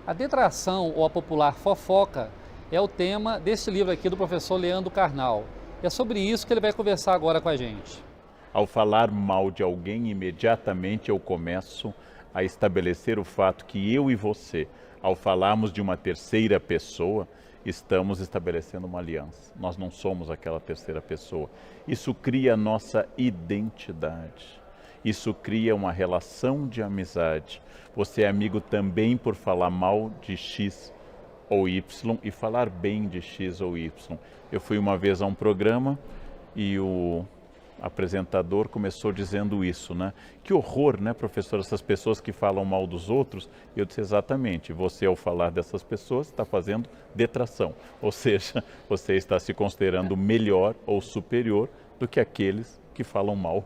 A detração ou a popular fofoca é o tema deste livro aqui do professor Leandro Carnal. É sobre isso que ele vai conversar agora com a gente. Ao falar mal de alguém, imediatamente eu começo a estabelecer o fato que eu e você, ao falarmos de uma terceira pessoa, estamos estabelecendo uma aliança. Nós não somos aquela terceira pessoa. Isso cria a nossa identidade. Isso cria uma relação de amizade. Você é amigo também por falar mal de X ou Y e falar bem de X ou Y. Eu fui uma vez a um programa e o apresentador começou dizendo isso, né? Que horror, né, professor, essas pessoas que falam mal dos outros. Eu disse exatamente, você ao falar dessas pessoas está fazendo detração, ou seja, você está se considerando melhor ou superior do que aqueles que falam mal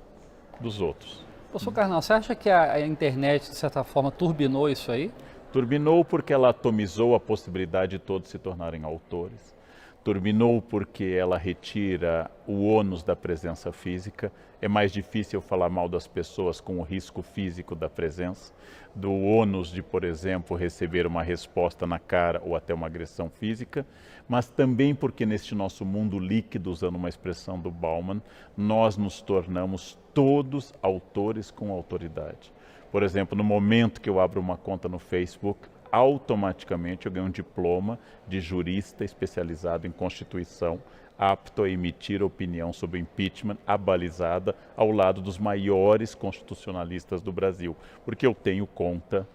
dos outros. Professor Carnal, você acha que a internet, de certa forma, turbinou isso aí? Turbinou porque ela atomizou a possibilidade de todos se tornarem autores. Turbinou porque ela retira o ônus da presença física. É mais difícil falar mal das pessoas com o risco físico da presença, do ônus de, por exemplo, receber uma resposta na cara ou até uma agressão física, mas também porque neste nosso mundo líquido, usando uma expressão do Bauman, nós nos tornamos todos autores com autoridade. Por exemplo, no momento que eu abro uma conta no Facebook, automaticamente eu ganho um diploma de jurista especializado em Constituição, apto a emitir opinião sobre impeachment abalizada ao lado dos maiores constitucionalistas do Brasil, porque eu tenho conta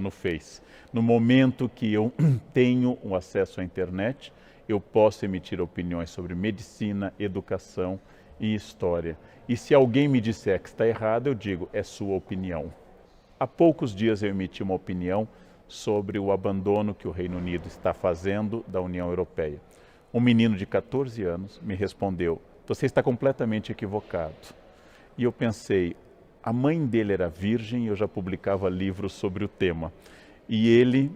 no Face. No momento que eu tenho um acesso à internet, eu posso emitir opiniões sobre medicina, educação e história. E se alguém me disser que está errado, eu digo, é sua opinião. Há poucos dias eu emiti uma opinião sobre o abandono que o Reino Unido está fazendo da União Europeia. Um menino de 14 anos me respondeu, você está completamente equivocado. E eu pensei, a mãe dele era virgem e eu já publicava livros sobre o tema. E ele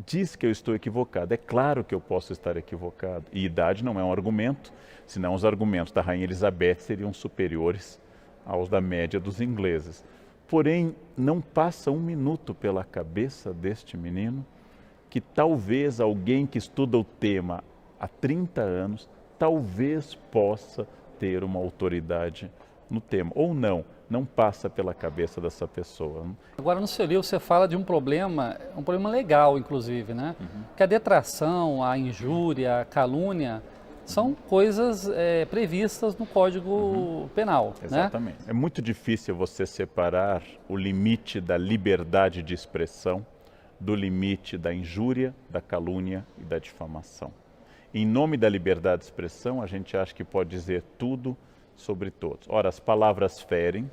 diz que eu estou equivocado. É claro que eu posso estar equivocado. E idade não é um argumento, senão os argumentos da Rainha Elizabeth seriam superiores aos da média dos ingleses. Porém, não passa um minuto pela cabeça deste menino que talvez alguém que estuda o tema há 30 anos, talvez possa ter uma autoridade no tema. Ou não passa pela cabeça dessa pessoa. Agora, no seu livro, você fala de um problema legal, inclusive, né? Que a detração, a injúria, a calúnia são coisas previstas no Código Penal, Exatamente. né? É muito difícil você separar o limite da liberdade de expressão do limite da injúria, da calúnia e da difamação. Em nome da liberdade de expressão, a gente acha que pode dizer tudo sobre todos. Ora, as palavras ferem,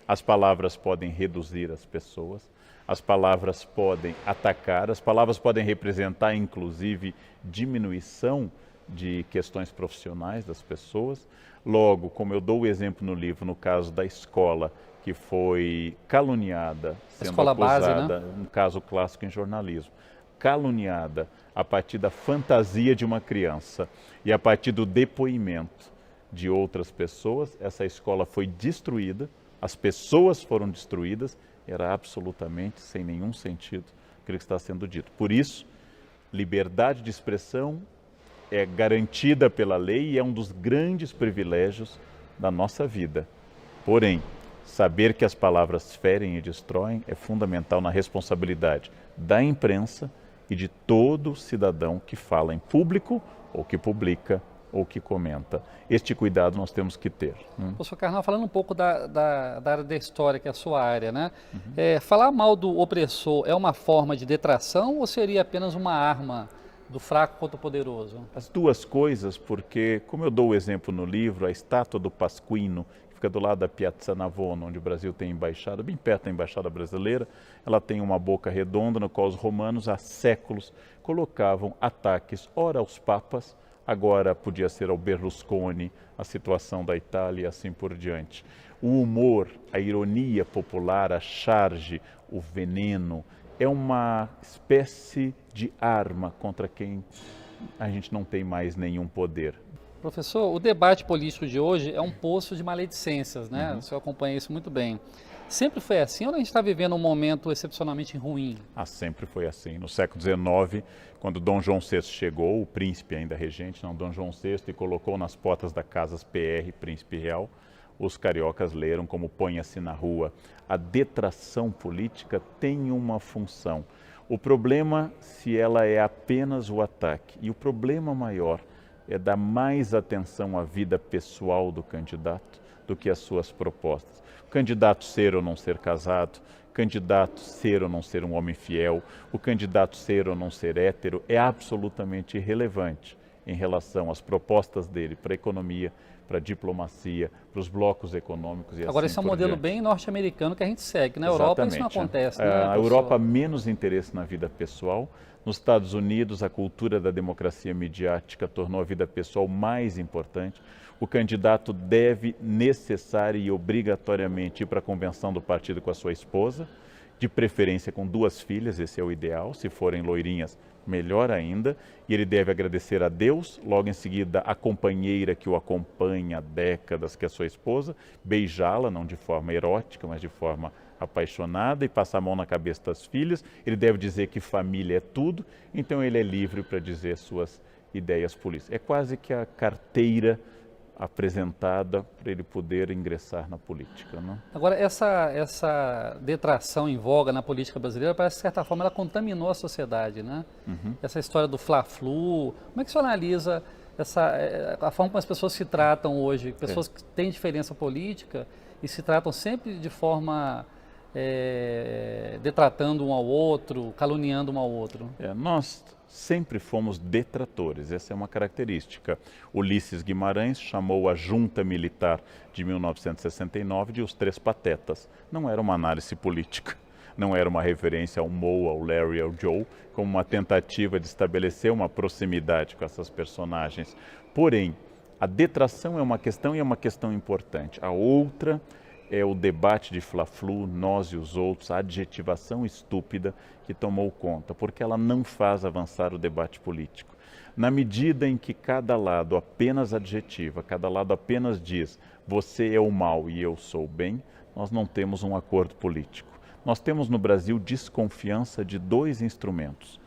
as palavras podem reduzir as pessoas, as palavras podem atacar, as palavras podem representar, inclusive, diminuição de questões profissionais das pessoas. Logo, como eu dou o exemplo no livro, no caso da escola, que foi caluniada, sendo escola acusada, base, né? um caso clássico em jornalismo, caluniada a partir da fantasia de uma criança e a partir do depoimento de outras pessoas, essa escola foi destruída, as pessoas foram destruídas, era absolutamente sem nenhum sentido aquilo que está sendo dito. Por isso, liberdade de expressão é garantida pela lei e é um dos grandes privilégios da nossa vida. Porém, saber que as palavras ferem e destroem é fundamental na responsabilidade da imprensa e de todo cidadão que fala em público ou que publica ou que comenta. Este cuidado nós temos que ter. Professor Carnal, falando um pouco da área da história, que é a sua área, né? Falar mal do opressor é uma forma de detração ou seria apenas uma arma do fraco contra o poderoso? As duas coisas, porque, como eu dou o exemplo no livro, a estátua do Pasquino, que fica do lado da Piazza Navona, onde o Brasil tem embaixada, bem perto da embaixada brasileira, ela tem uma boca redonda no qual os romanos há séculos colocavam ataques, ora aos papas, agora podia ser ao Berlusconi, a situação da Itália e assim por diante. O humor, a ironia popular, a charge, o veneno, é uma espécie de arma contra quem a gente não tem mais nenhum poder. Professor, o debate político de hoje é um poço de maledicências, né? O senhor acompanha isso muito bem. Sempre foi assim ou a gente está vivendo um momento excepcionalmente ruim? Sempre foi assim. No século XIX, quando Dom João VI chegou, o príncipe ainda regente, não, Dom João VI, e colocou nas portas da Casas PR, Príncipe Real, os cariocas leram como põe-se na rua. A detração política tem uma função. O problema se ela é apenas o ataque. E o problema maior é dar mais atenção à vida pessoal do candidato do que às suas propostas. O candidato ser ou não ser casado, o candidato ser ou não ser um homem fiel, o candidato ser ou não ser hétero é absolutamente irrelevante em relação às propostas dele para a economia, para a diplomacia, para os blocos econômicos e Agora, assim esse é um por modelo diante. bem norte-americano que a gente segue. Na Europa isso não acontece, né, A professor? Europa, menos interesse na vida pessoal. Nos Estados Unidos, a cultura da democracia midiática tornou a vida pessoal mais importante. O candidato deve necessária e obrigatoriamente ir para a convenção do partido com a sua esposa, de preferência com 2 filhas, esse é o ideal. Se forem loirinhas, melhor ainda. E ele deve agradecer a Deus, logo em seguida a companheira que o acompanha há décadas, que é a sua esposa, beijá-la, não de forma erótica, mas de forma apaixonada, e passar a mão na cabeça das filhas. Ele deve dizer que família é tudo, então ele é livre para dizer suas ideias políticas. É quase que a carteira apresentada para ele poder ingressar na política, não? Agora, essa detração em voga na política brasileira, parece que, de certa forma, ela contaminou a sociedade, né? Essa história do Fla-Flu, como é que você analisa a forma como as pessoas se tratam hoje? Pessoas que têm diferença política e se tratam sempre de forma detratando um ao outro, caluniando um ao outro. Nós sempre fomos detratores, essa é uma característica. Ulisses Guimarães chamou a junta militar de 1969 de os 3 patetas. Não era uma análise política, não era uma referência ao Moe, ao Larry, ao Joe, como uma tentativa de estabelecer uma proximidade com essas personagens. Porém, a detração é uma questão e é uma questão importante. A outra é o debate de Fla-Flu, nós e os outros, a adjetivação estúpida que tomou conta, porque ela não faz avançar o debate político. Na medida em que cada lado apenas adjetiva, cada lado apenas diz você é o mal e eu sou o bem, nós não temos um acordo político. Nós temos no Brasil desconfiança de 2 instrumentos.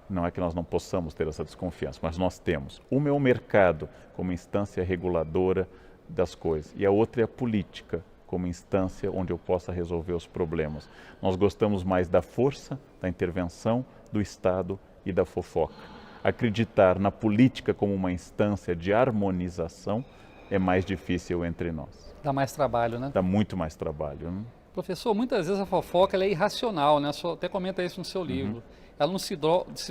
Não é que nós não possamos ter essa desconfiança, mas nós temos. Uma é o mercado como instância reguladora das coisas, e a outra é a política como instância onde eu possa resolver os problemas. Nós gostamos mais da força, da intervenção, do Estado e da fofoca. Acreditar na política como uma instância de harmonização é mais difícil entre nós. Dá mais trabalho, né? Dá muito mais trabalho, né? Professor, muitas vezes a fofoca ela é irracional, né? O senhor até comenta isso no seu livro. Ela não se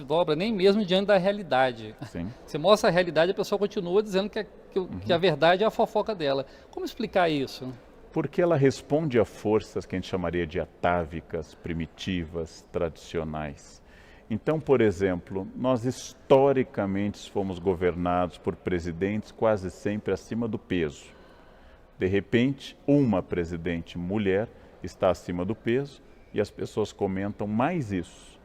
dobra nem mesmo diante da realidade. Sim. Você mostra a realidade, a pessoa continua dizendo que a verdade é a fofoca dela. Como explicar isso? Porque ela responde a forças que a gente chamaria de atávicas, primitivas, tradicionais. Então, por exemplo, nós historicamente fomos governados por presidentes quase sempre acima do peso. De repente, uma presidente mulher está acima do peso e as pessoas comentam mais isso,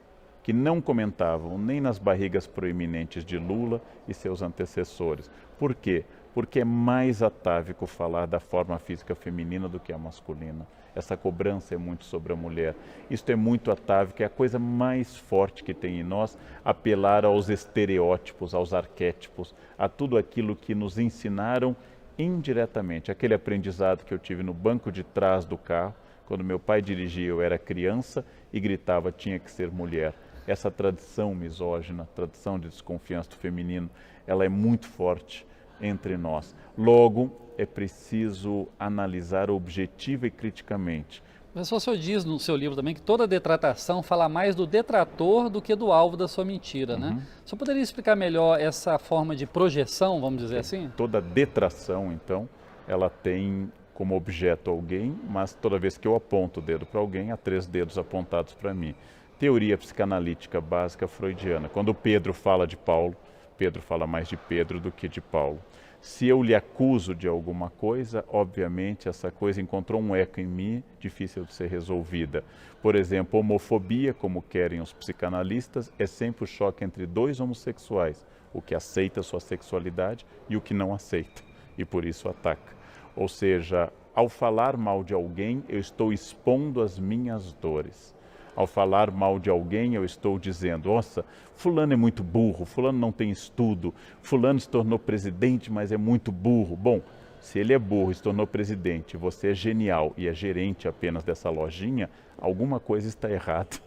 que não comentavam nem nas barrigas proeminentes de Lula e seus antecessores. Por quê? Porque é mais atávico falar da forma física feminina do que a masculina. Essa cobrança é muito sobre a mulher. Isto é muito atávico, é a coisa mais forte que tem em nós, apelar aos estereótipos, aos arquétipos, a tudo aquilo que nos ensinaram indiretamente. Aquele aprendizado que eu tive no banco de trás do carro, quando meu pai dirigia, eu era criança e gritava, tinha que ser mulher. Essa tradição misógina, tradição de desconfiança do feminino, ela é muito forte entre nós. Logo, é preciso analisar objetiva e criticamente. Mas o senhor diz no seu livro também que toda detratação fala mais do detrator do que do alvo da sua mentira, né? O senhor poderia explicar melhor essa forma de projeção, vamos dizer assim? Toda detração, então, ela tem como objeto alguém, mas toda vez que eu aponto o dedo para alguém, há 3 dedos apontados para mim. Teoria psicanalítica básica freudiana. Quando Pedro fala de Paulo, Pedro fala mais de Pedro do que de Paulo. Se eu lhe acuso de alguma coisa, obviamente essa coisa encontrou um eco em mim, difícil de ser resolvida. Por exemplo, homofobia, como querem os psicanalistas, é sempre o choque entre 2 homossexuais, o que aceita sua sexualidade e o que não aceita, e por isso ataca. Ou seja, Ao falar mal de alguém, eu estou expondo as minhas dores. Ao falar mal de alguém, eu estou dizendo, nossa, fulano é muito burro, fulano não tem estudo, fulano se tornou presidente, mas é muito burro. Bom, se ele é burro e se tornou presidente, você é genial e é gerente apenas dessa lojinha, alguma coisa está errada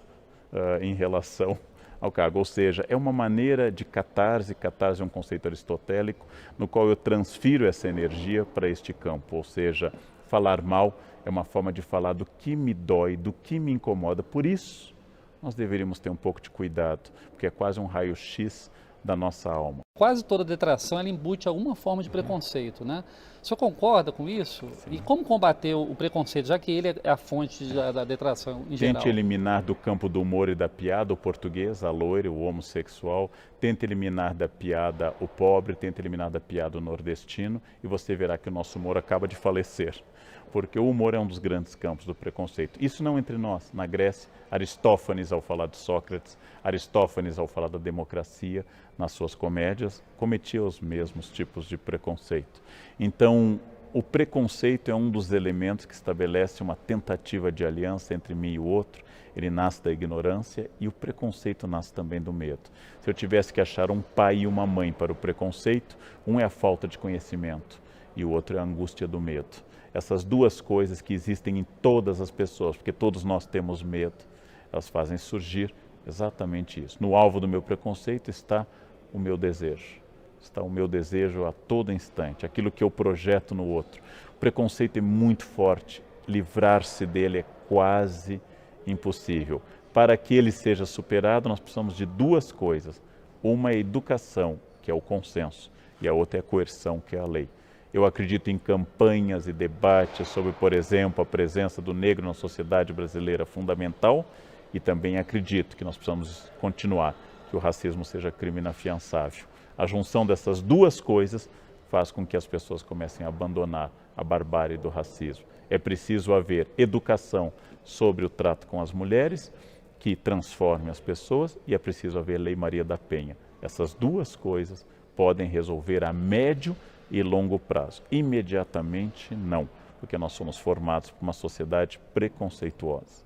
em relação ao cargo. Ou seja, é uma maneira de catarse é um conceito aristotélico, no qual eu transfiro essa energia para este campo. Ou seja, falar mal é uma forma de falar do que me dói, do que me incomoda. Por isso, nós deveríamos ter um pouco de cuidado, porque é quase um raio-x da nossa alma. Quase toda detração ela embute alguma forma de preconceito, né? O senhor concorda com isso? Sim. E como combater o preconceito, já que ele é a fonte da detração em geral? Tente eliminar do campo do humor e da piada o português, a loira, o homossexual. Tente eliminar da piada o pobre, tente eliminar da piada o nordestino e você verá que o nosso humor acaba de falecer. Porque o humor é um dos grandes campos do preconceito. Isso não entre nós. Na Grécia, Aristófanes, ao falar de Sócrates, Aristófanes, ao falar da democracia, nas suas comédias, cometia os mesmos tipos de preconceito. Então, o preconceito é um dos elementos que estabelece uma tentativa de aliança entre mim e o outro. Ele nasce da ignorância e o preconceito nasce também do medo. Se eu tivesse que achar um pai e uma mãe para o preconceito, um é a falta de conhecimento e o outro é a angústia do medo. Essas duas coisas que existem em todas as pessoas, porque todos nós temos medo, elas fazem surgir exatamente isso. No alvo do meu preconceito está o meu desejo. Está o meu desejo a todo instante, aquilo que eu projeto no outro. O preconceito é muito forte, livrar-se dele é quase impossível. Para que ele seja superado, nós precisamos de duas coisas. Uma é a educação, que é o consenso, e a outra é a coerção, que é a lei. Eu acredito em campanhas e debates sobre, por exemplo, a presença do negro na sociedade brasileira fundamental e também acredito que nós precisamos continuar, que o racismo seja crime inafiançável. A junção dessas duas coisas faz com que as pessoas comecem a abandonar a barbárie do racismo. É preciso haver educação sobre o trato com as mulheres, que transforme as pessoas, e é preciso haver Lei Maria da Penha. Essas duas coisas podem resolver a médio e longo prazo. Imediatamente, não, porque nós somos formados por uma sociedade preconceituosa.